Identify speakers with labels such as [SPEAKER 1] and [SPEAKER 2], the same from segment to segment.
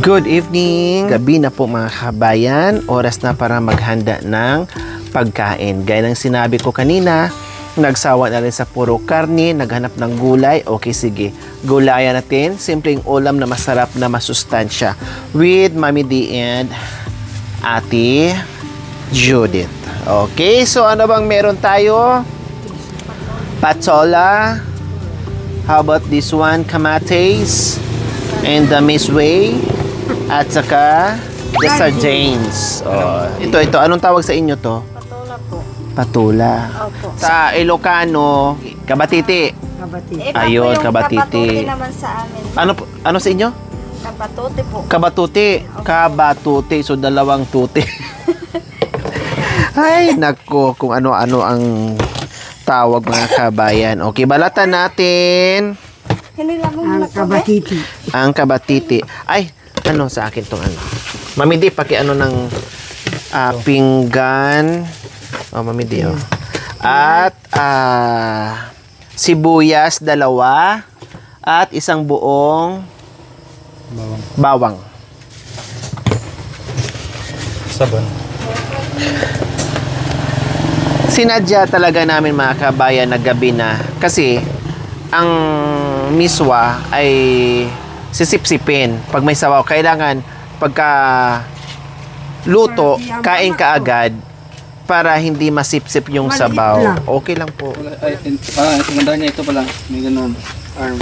[SPEAKER 1] Good evening! Gabi na po mga kabayan. Oras na para maghanda ng pagkain. Gaya ng sinabi ko kanina, nagsawa na rin sa puro karne, naghanap ng gulay. Okay, sige. Gulayan natin. Simpleng ulam na masarap na masustansya. With Mami D and Ate Judith. Okay, so ano bang meron tayo? Patola. How about this one? Kamates. And the misway. At saka the sardines. Oh, ito. Anong tawag sa inyo to?
[SPEAKER 2] Patola po.
[SPEAKER 1] Patola.
[SPEAKER 2] Opo.
[SPEAKER 1] Sa Ilocano, kabatiti.
[SPEAKER 2] Kabati.
[SPEAKER 1] Ayun, kabatiti.
[SPEAKER 2] Kabatuti naman sa amin.
[SPEAKER 1] Ano sa inyo?
[SPEAKER 2] Kabatuti po.
[SPEAKER 1] Kabatuti. Kabatuti. So, dalawang tuti. Ay, nako. Kung ano-ano ang tawag mga kabayan. Okay, balatan natin.
[SPEAKER 2] Ang kabatiti.
[SPEAKER 1] Ang kabatiti. Ay, ano sa akin tong ano? Mami D, paki-ano ng pinggan. Oh, Mami D, oh. At sibuyas, 2. At isang buong bawang.
[SPEAKER 3] Sabon.
[SPEAKER 1] Sinadya talaga namin mga kabayan na gabi na kasi ang miswa ay sisipsipin. Pag may sabaw, kailangan pagka luto, kain ka agad para hindi masipsip yung sabaw. Okay lang po.
[SPEAKER 3] Tumanda niya ito pala. May ganun. Arm.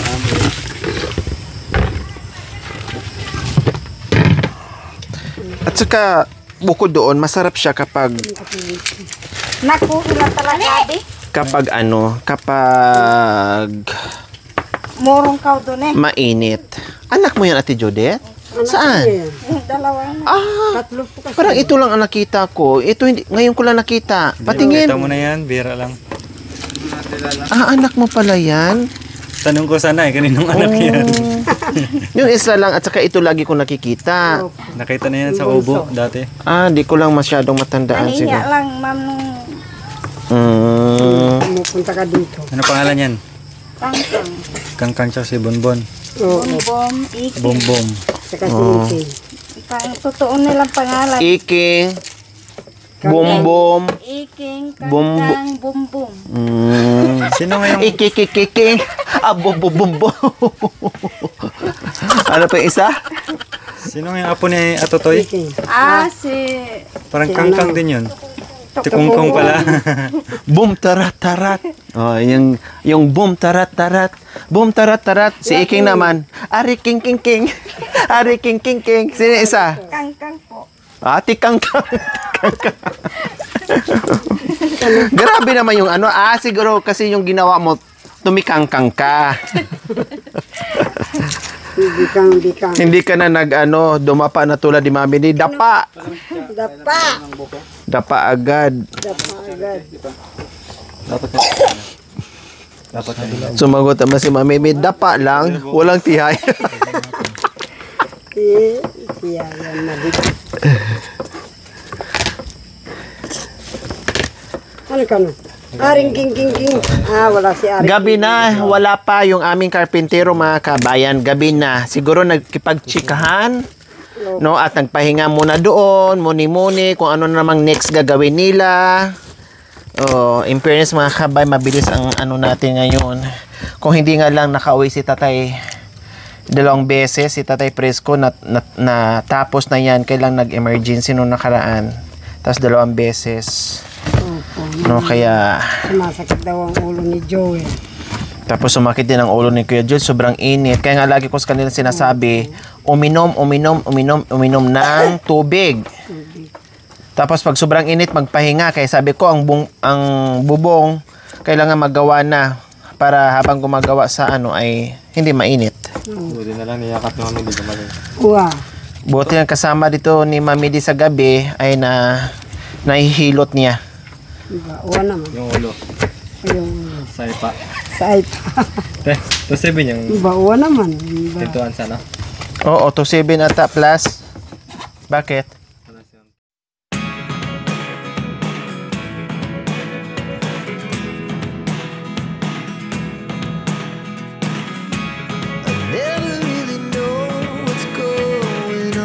[SPEAKER 1] At saka, bukod doon, masarap siya kapag
[SPEAKER 2] Nakuhula talaga, di?
[SPEAKER 1] kapag
[SPEAKER 2] Murong kaw doon eh.
[SPEAKER 1] mainit. Anak mo yan, Ate Judith? Saan?
[SPEAKER 2] Yung dalawa na.
[SPEAKER 1] Ah, parang ito lang ang nakita ko. Ito hindi, ngayon ko lang nakita. Patingin.
[SPEAKER 3] Kita mo na yan. Bira lang.
[SPEAKER 1] Anak mo pala yan?
[SPEAKER 3] Tanong ko sana kaninong anak yan.
[SPEAKER 1] Yung isa lang at saka ito lagi ko nakikita.
[SPEAKER 3] Nakita na yan sa Obo dati.
[SPEAKER 1] Di ko lang masyadong matandaan
[SPEAKER 2] Nahiya
[SPEAKER 1] siguro.
[SPEAKER 2] lang, ma'am, nung
[SPEAKER 4] Pumunta ka dito.
[SPEAKER 3] Ano pangalan yan?
[SPEAKER 2] kangkang.
[SPEAKER 3] Kangkang siya si Bonbon.
[SPEAKER 2] Bombom, iking.
[SPEAKER 3] Bombom.
[SPEAKER 4] Saka si
[SPEAKER 2] Ang totoo nilang pangalan.
[SPEAKER 1] Iking, bumbom,
[SPEAKER 2] Iking,
[SPEAKER 1] Bumbo.
[SPEAKER 2] kangkang, bumbum.
[SPEAKER 3] Sino ngayong
[SPEAKER 1] ikikikiking, bum. Ano pa yung isa?
[SPEAKER 3] Sino ngayong apo ni Atotoy?
[SPEAKER 2] Si...
[SPEAKER 3] Parang kangkang din yun. Tikungkong pala.
[SPEAKER 1] Boom tarat-tarat. Oh, yung boom tarat-tarat. Boom tarat-tarat. Si Iking naman, ari king king king. Ari king king king. Sino yung isa?
[SPEAKER 2] Kangkang po.
[SPEAKER 1] Ati kangkang. Grabe naman yung ano. Siguro kasi yung ginawa mo, tumikangkang ka.
[SPEAKER 4] Bikang.
[SPEAKER 1] Hindi ka na dumapa na tulad ni Mami ni Dapa. Dapa agad.
[SPEAKER 3] Dapat na.
[SPEAKER 1] Sumagot naman si Mami, may dapa lang, walang tihay.
[SPEAKER 4] Siya yan na dito. Ano ka no? Aring king. Wala si Aring.
[SPEAKER 1] Gabi na, wala pa yung aming karpintero mga kabayan. Gabi na, siguro nagkipagtsikahan, no? At nagpahinga muna doon, muni-muni, kung ano namang next gagawin nila. In fairness mga kabay, mabilis ang natin ngayon. Kung hindi nga lang nakauwi si Tatay 2 beses, si Tatay Fresco, na tapos na yan, kailang nag-emergency nung nakaraan. Tapos 2 beses. No, kaya
[SPEAKER 4] Sumasakit daw ang ulo ni Joey.
[SPEAKER 1] tapos sumakit din ang ulo ni Kuya Jules, sobrang init. Kaya nga lagi ko sa kanila sinasabi, uminom ng tubig. Tapos pag sobrang init, magpahinga. Kaya sabi ko, ang bubong kailangan magawa na para habang gumagawa sa ay hindi mainit.
[SPEAKER 3] Buti na lang niyakap ni Mami di gumaling.
[SPEAKER 1] Buti ang kasama dito ni Mami di sa gabi ay nahihilot niya.
[SPEAKER 4] Uwa naman.
[SPEAKER 3] Yung ulo.
[SPEAKER 4] Yung
[SPEAKER 3] Saipa. To 7 yung
[SPEAKER 4] uwa naman.
[SPEAKER 3] tintuan sana.
[SPEAKER 1] Oo, 2.7 ata plus. Bakit?
[SPEAKER 5] Never really know what's going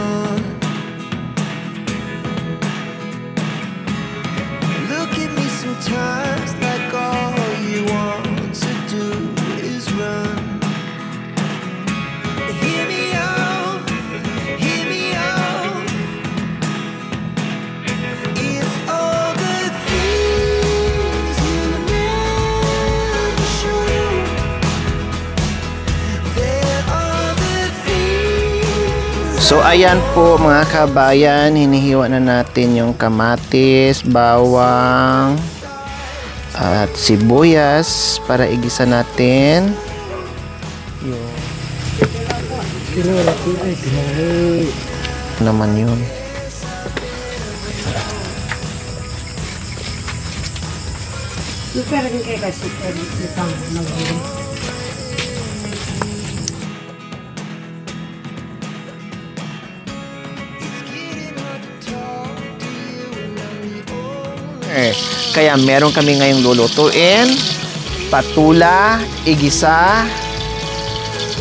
[SPEAKER 1] So ayan po mga kabayan, hinihiwa na natin yung kamatis, bawang, at sibuyas para igisa natin. Ano naman yun?
[SPEAKER 4] Pero kayo kasi itang mag-iwan.
[SPEAKER 1] Kaya meron kami ngayong lulutuin, patula, igisa,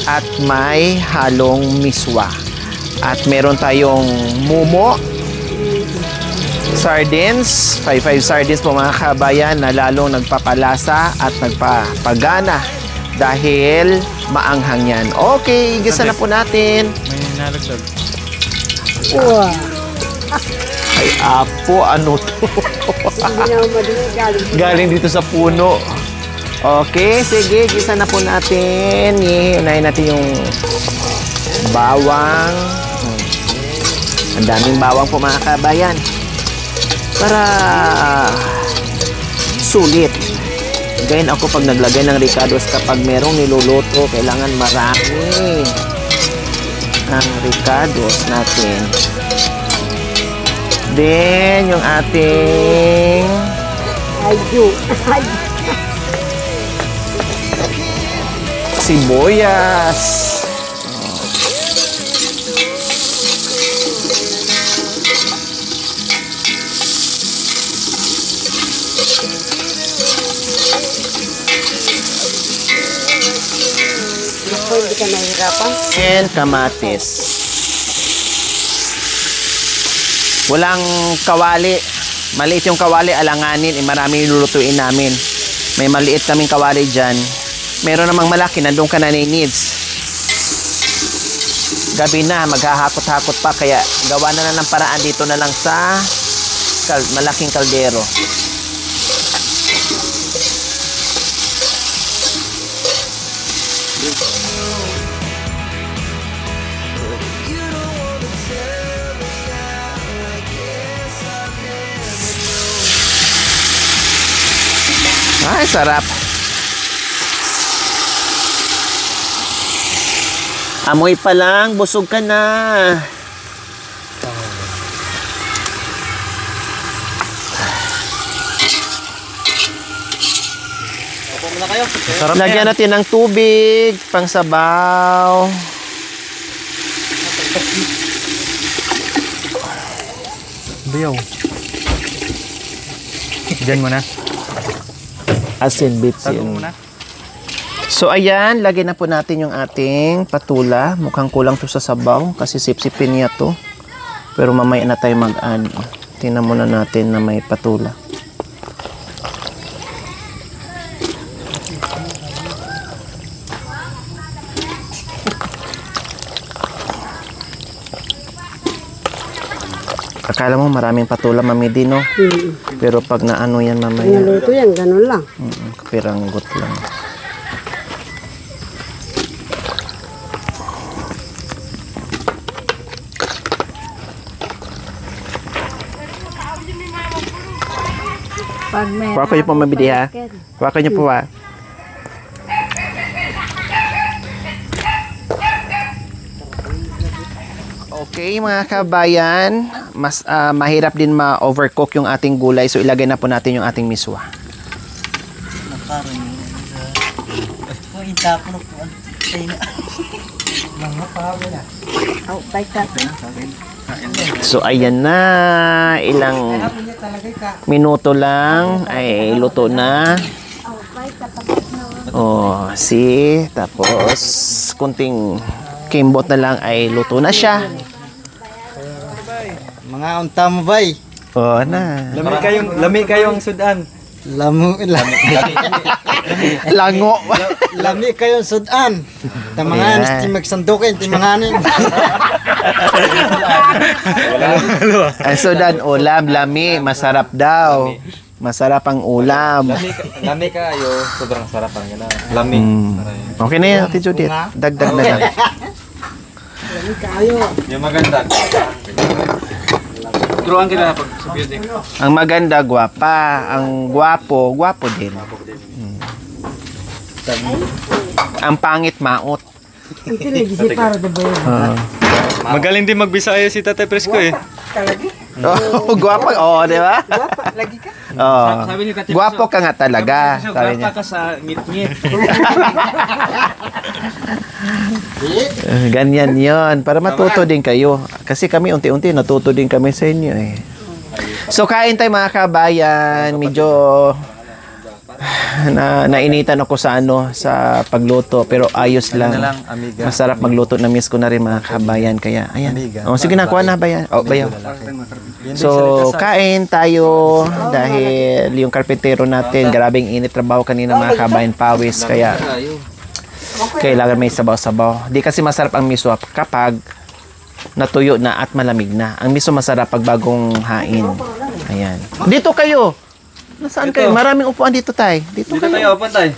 [SPEAKER 1] at may halong miswa. At meron tayong mumo, sardines, 5 sardines po mga kabayan na lalong nagpapalasa at nagpapagana dahil maanghang yan. Okay, igisa na po natin.
[SPEAKER 3] May nalagdag.
[SPEAKER 4] Wow.
[SPEAKER 1] Ay, apo, ano to?
[SPEAKER 4] Hindi na madali galing.
[SPEAKER 1] Galing dito sa puno. Okay, sige, gisa na po natin. Unahin natin yung bawang. Ang daming bawang po mga kabayan. Para sulit. Ganyan ako pag naglagay ng ricados kapag merong niluluto, kailangan marami ang ricados natin. Then, yung ating
[SPEAKER 4] Ayun.
[SPEAKER 1] sibuyas.
[SPEAKER 4] Ako, hindi ka nahihirapan.
[SPEAKER 1] And kamatis. Walang kawali. Maliit yung kawali, alanganin. Marami lulutuin namin. May maliit kaming kawali dyan. Meron namang malaki, nandun ka na needs. Gabi na, maghahakot-hakot pa. Kaya gawa na ng paraan dito na lang sa malaking kaldero. Ay, sarap. Amoy pa lang, busog ka na.
[SPEAKER 3] Sarap
[SPEAKER 1] Lagyan natin ng tubig, pangsabaw.
[SPEAKER 3] Bayaw. Diyan mo na.
[SPEAKER 1] Asin,
[SPEAKER 3] Tago
[SPEAKER 1] bitsin.
[SPEAKER 3] mo na.
[SPEAKER 1] So ayan, lagyan na po natin yung ating patula. Mukhang kulang to sa sabaw kasi sipsipin niya to. Pero mamaya na tayo mag-add. Tingnan muna natin na may patula. Akala mo maraming patula, Mami Dino. Pero pag naano yan mamaya,
[SPEAKER 4] Naluto yan, ganun lang.
[SPEAKER 1] kapiranggot lang.
[SPEAKER 2] Pag may
[SPEAKER 1] Kuha ko niyo po, Mami Di, ha? Kuha ko niyo po, ha? Okay, mga kabayan, mas mahirap din ma-overcook yung ating gulay. So, ilagay na po natin yung ating miswa.
[SPEAKER 2] Oh, bye natin.
[SPEAKER 1] So, ayan na. Ilang minuto lang ay luto na. Oh, see? Tapos, kunting kimbot na lang ay luto na siya.
[SPEAKER 5] Mga unta mo bay.
[SPEAKER 1] Oh, na.
[SPEAKER 3] Lami kayong sudan.
[SPEAKER 5] Lango.
[SPEAKER 1] Lango.
[SPEAKER 5] Lami kayong sudan. Tamangan
[SPEAKER 1] Ayan.
[SPEAKER 5] ti magsandukin ti manganin.
[SPEAKER 1] Ang sudan, ulam, lami. Masarap daw. Masarap ang ulam.
[SPEAKER 3] Lami kayo, sobrang sarap ang gana. Lami.
[SPEAKER 1] Okay na yan, Ate Judith. Dagdag na lang.
[SPEAKER 3] Yung maganda. Turuan kita pag sa beauty.
[SPEAKER 1] Ang maganda, gwapa. Ang gwapo, gwapo din. Ang pangit, maot.
[SPEAKER 4] Ang tinigisi para na ba yun?
[SPEAKER 3] Magaling din magbisaya si Tatay Presko eh.
[SPEAKER 1] Oh, gwapo. Oh, di ba?
[SPEAKER 4] Lagi ka?
[SPEAKER 1] Oh.
[SPEAKER 3] Sabi ni Tatay
[SPEAKER 1] Gwapo ka nga talaga. Sabi niya.
[SPEAKER 3] ka sa ngit-ngit.
[SPEAKER 1] Ganyan yon para matuto din kayo. Kasi kami unti-unti natuto din kami sa inyo eh. So kain tayo mga kabayan. Medyo nainitan ako sa sa pagluto pero ayos lang.
[SPEAKER 3] amiga.
[SPEAKER 1] Masarap magluto, na miss ko na rin mga kabayan kaya ayan. Oh, sige na, kuha na bayan. Oh, bayaw. So kain tayo dahil yung karpentero natin grabing init trabaho kanina mga kabayan, pawis kaya kailangan may sabaw-sabaw. Di kasi masarap ang miso kapag natuyo na at malamig na. Ang miso masarap pag bagong hain. Ayan. Dito kayo. Nasaan kayo? Maraming upuan dito, tay. Dito kayo.
[SPEAKER 3] tayo, open tayo.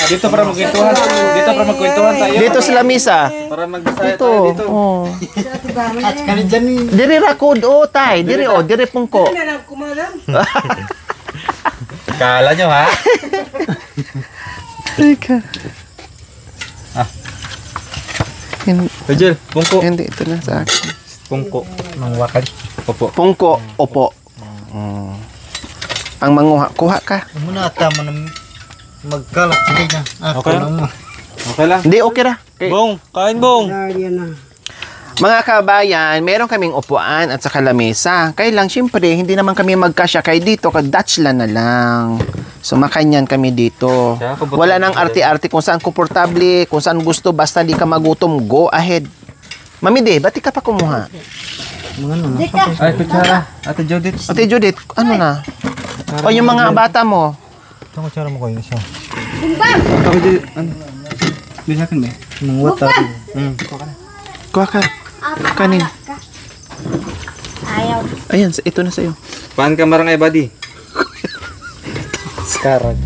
[SPEAKER 3] Dito para magkwentuhan. Dito para magkwentuhan tayo.
[SPEAKER 1] Dito sila misa.
[SPEAKER 3] Para magbisaya
[SPEAKER 1] Dito.
[SPEAKER 3] tayo dito.
[SPEAKER 1] Oh.
[SPEAKER 5] At kani dyan ni.
[SPEAKER 1] Diri rakod, oh, tay. Diri, oh. Diri pungko.
[SPEAKER 3] Kala nyo ha?
[SPEAKER 1] Teka.
[SPEAKER 3] Ejel, pungko.
[SPEAKER 1] Hindi, ito na sa akin.
[SPEAKER 3] Pungko. Mangwakal. Opo.
[SPEAKER 1] Pungko, opo. Ang manguha, kuha ka.
[SPEAKER 5] Muna tama na magkalat sige na.
[SPEAKER 3] Okay lang.
[SPEAKER 5] mo.
[SPEAKER 3] Okay lang.
[SPEAKER 1] Hindi, okay ra. Okay.
[SPEAKER 3] Bong, kain bong.
[SPEAKER 4] Yan na.
[SPEAKER 1] Mga kabayan, meron kaming upuan at saka lamesa. Kaya lang, syempre, hindi naman kami magkasya. Kaya dito, Dutchland na lang. So, makanyan kami dito. Wala nang arte-arte kung saan komportable, kung saan gusto, basta di ka magutom, go ahead. Mami De, ba't di ka pa kumuha?
[SPEAKER 3] Ay, kutsara. Ate Judith.
[SPEAKER 1] Ate Judith, ano na? O yung mga bata mo?
[SPEAKER 3] Ito kutsara mo ko yung isa. Ate Judith, ano? Bisa kan ba?
[SPEAKER 5] Mga water.
[SPEAKER 1] Kuha ka. Kanin.
[SPEAKER 2] Ayaw.
[SPEAKER 1] Ayan, ito na sa'yo.
[SPEAKER 3] Paan ka marang ay buddy?
[SPEAKER 5] Skarag.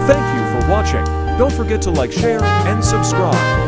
[SPEAKER 6] Thank you for watching. Don't forget to like, share, and subscribe.